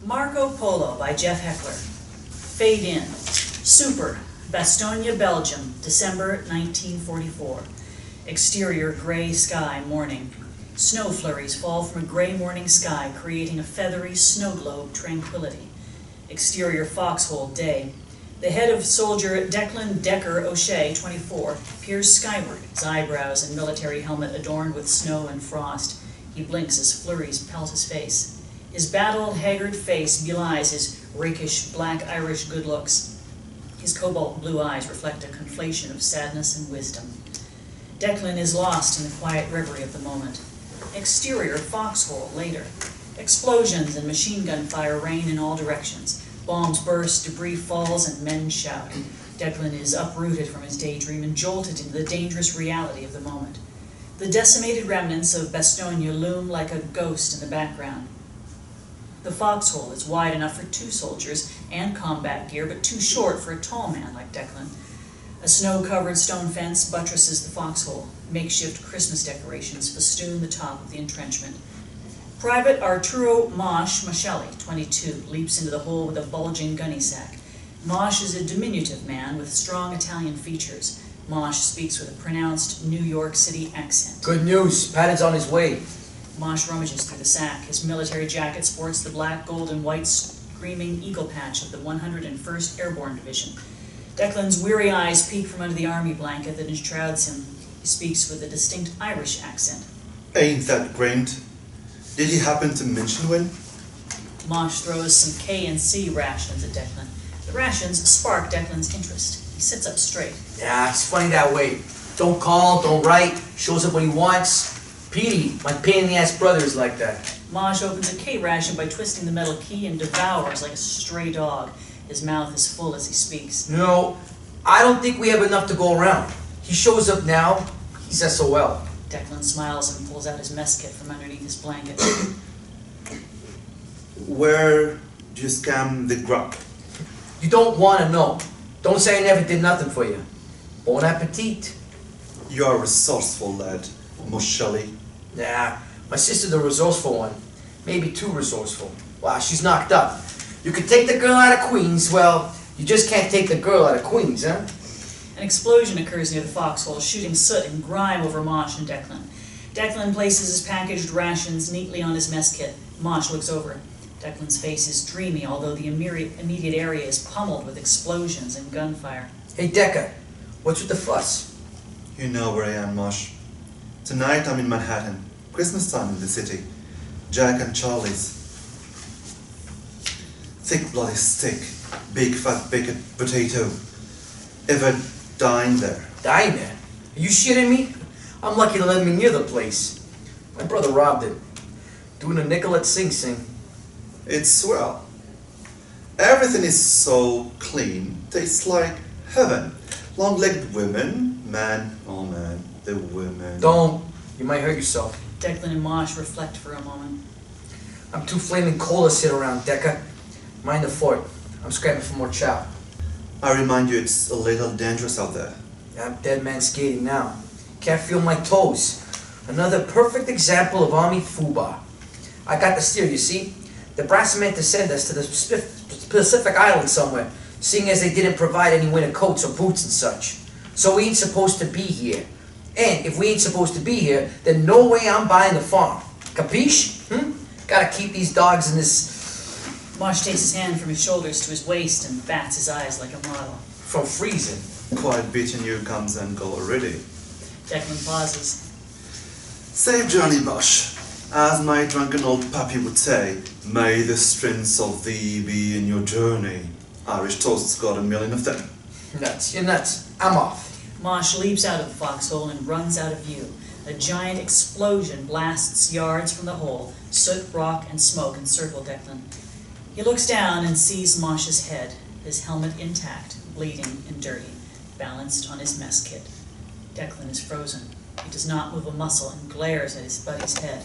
Marco Polo by Jeff Heckler. Fade in. Super. Bastogne, Belgium, December 1944. Exterior gray sky morning. Snow flurries fall from a gray morning sky, creating a feathery snow globe tranquility. Exterior foxhole day. The head of soldier Declan Decker O'Shea, 24, peers skyward, his eyebrows and military helmet adorned with snow and frost. He blinks as flurries pelt his face. His battled, haggard face belies his rakish, black Irish good looks. His cobalt blue eyes reflect a conflation of sadness and wisdom. Declan is lost in the quiet reverie of the moment. Exterior foxhole later. Explosions and machine gun fire rain in all directions. Bombs burst, debris falls, and men shout. Declan is uprooted from his daydream and jolted into the dangerous reality of the moment. The decimated remnants of Bastogne loom like a ghost in the background. The foxhole is wide enough for 2 soldiers and combat gear, but too short for a tall man like Declan. A snow-covered stone fence buttresses the foxhole. Makeshift Christmas decorations festoon the top of the entrenchment. Private Arturo Mosch, 22, leaps into the hole with a bulging gunny sack. Mosch is a diminutive man with strong Italian features. Mosch speaks with a pronounced New York City accent. Good news, Patton's on his way. Mosch rummages through the sack. His military jacket sports the black, gold, and white screaming eagle patch of the 101st Airborne Division. Declan's weary eyes peek from under the army blanket that enshrouds him. He speaks with a distinct Irish accent. Ain't that grand? Did he happen to mention when? Mosch throws some K&C rations at Declan. The rations spark Declan's interest. He sits up straight. Yeah, it's funny that way. Don't call, don't write, shows up when he wants. Petey, my pain-in-the-ass brother is like that. Mosch opens a K-ration by twisting the metal key and devours like a stray dog. His mouth is full as he speaks. No, I don't think we have enough to go around. He shows up now, he's SOL. Declan smiles and pulls out his mess kit from underneath his blanket. Where do you scam the grub? You don't want to know. Don't say I never did nothing for you. Bon appetit. You are a resourceful lad, Moschelli. Nah, my sister's the resourceful one. Maybe too resourceful. Wow, she's knocked up. You could take the girl out of Queens, well, you just can't take the girl out of Queens, huh? An explosion occurs near the foxhole, shooting soot and grime over Mosch and Declan. Declan places his packaged rations neatly on his mess kit. Mosch looks over. Declan's face is dreamy, although the immediate area is pummeled with explosions and gunfire. Hey, Decca, what's with the fuss? You know where I am, Mosch. Tonight I'm in Manhattan. Christmas time in the city. Jack and Charlie's. Thick bloody steak. Big fat baked potato. Ever dine there? Dine there? Are you shitting me? I'm lucky to let me near the place. My brother robbed it. Doing a nickel at Sing Sing. It's swell. Everything is so clean. Tastes like heaven. Long-legged women. Man, oh man, the women. Don't. You might hurt yourself. Declan and Mosch reflect for a moment. I'm too flaming cold to sit around, Decca. Mind the fort. I'm scrapping for more chow. I remind you, it's a little dangerous out there. I'm dead man skating now. Can't feel my toes. Another perfect example of army foobar. I got the steer, you see? The brass meant to send us to the Pacific Island somewhere, seeing as they didn't provide any winter coats or boots and such. So we ain't supposed to be here. And if we ain't supposed to be here, then no way I'm buying the farm. Capiche? Gotta keep these dogs in this... Mosch takes his hand from his shoulders to his waist and bats his eyes like a model. From freezing. Quiet beating you comes and go already. Declan pauses. Safe journey, Mosch. As my drunken old puppy would say, may the strength of thee be in your journey. Irish toast's got a million of them. Nuts, you're nuts. I'm off. Mosch leaps out of the foxhole and runs out of view. A giant explosion blasts yards from the hole. Soot, rock, and smoke encircle Declan. He looks down and sees Mosch's head, his helmet intact, bleeding and dirty, balanced on his mess kit. Declan is frozen. He does not move a muscle and glares at his buddy's head.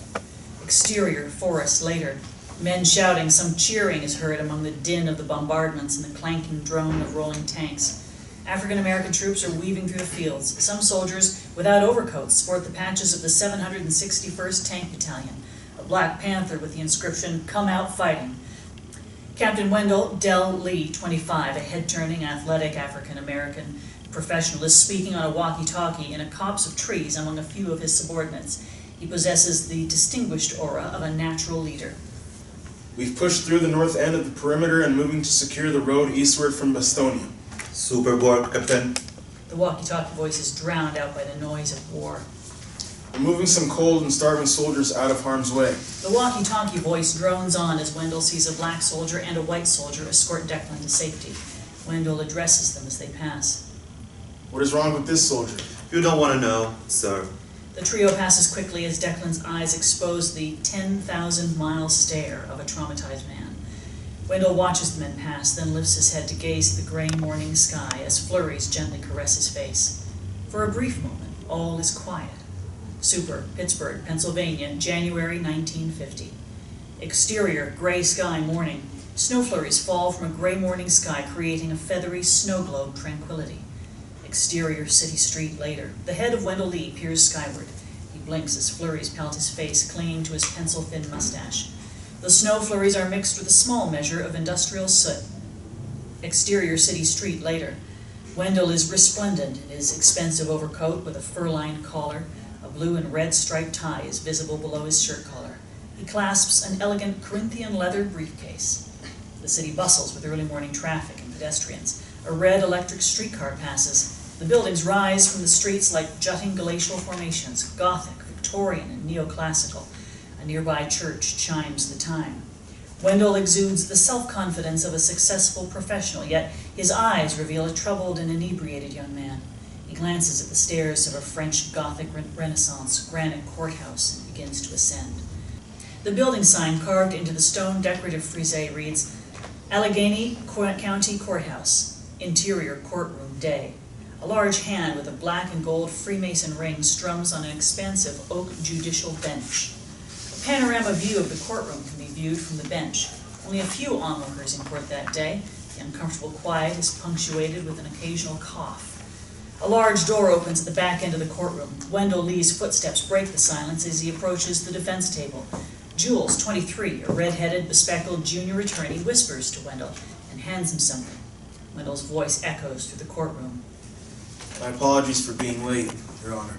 Exterior forest later. Men shouting, some cheering is heard among the din of the bombardments and the clanking drone of rolling tanks. African-American troops are weaving through the fields. Some soldiers, without overcoats, sport the patches of the 761st Tank Battalion, a black panther with the inscription, "Come out fighting." Captain Wendell Dell Lee, 25, a head-turning, athletic African-American professional, is speaking on a walkie-talkie in a copse of trees among a few of his subordinates. He possesses the distinguished aura of a natural leader. We've pushed through the north end of the perimeter and moving to secure the road eastward from Bastogne. Super work, Captain. The walkie-talkie voice is drowned out by the noise of war. We're moving some cold and starving soldiers out of harm's way. The walkie-talkie voice drones on as Wendell sees a black soldier and a white soldier escort Declan to safety. Wendell addresses them as they pass. What is wrong with this soldier? You don't want to know, sir. The trio passes quickly as Declan's eyes expose the 10,000-mile stare of a traumatized man. Wendell watches the men pass, then lifts his head to gaze at the gray morning sky as flurries gently caress his face. For a brief moment, all is quiet. Super, Pittsburgh, Pennsylvania, January 1950. Exterior, gray sky morning. Snow flurries fall from a gray morning sky, creating a feathery snow globe tranquility. Exterior, city street later. The head of Wendell Lee peers skyward. He blinks as flurries pelt his face, clinging to his pencil-thin mustache. The snow flurries are mixed with a small measure of industrial soot. Exterior, city street later. Wendell is resplendent in his expensive overcoat with a fur-lined collar. A blue and red striped tie is visible below his shirt collar. He clasps an elegant Corinthian leather briefcase. The city bustles with early morning traffic and pedestrians. A red electric streetcar passes. The buildings rise from the streets like jutting glacial formations, Gothic, Victorian, and neoclassical. A nearby church chimes the time. Wendell exudes the self-confidence of a successful professional, yet his eyes reveal a troubled and inebriated young man. He glances at the stairs of a French Gothic Renaissance granite courthouse and begins to ascend. The building sign carved into the stone decorative frise reads, Allegheny County Courthouse, Interior Courtroom Day. A large hand with a black and gold Freemason ring strums on an expansive oak judicial bench. A panorama view of the courtroom can be viewed from the bench. Only a few onlookers in court that day. The uncomfortable quiet is punctuated with an occasional cough. A large door opens at the back end of the courtroom. Wendell Lee's footsteps break the silence as he approaches the defense table. Jules, 23, a red-headed, bespectacled junior attorney, whispers to Wendell and hands him something. Wendell's voice echoes through the courtroom. My apologies for being late, Your Honor.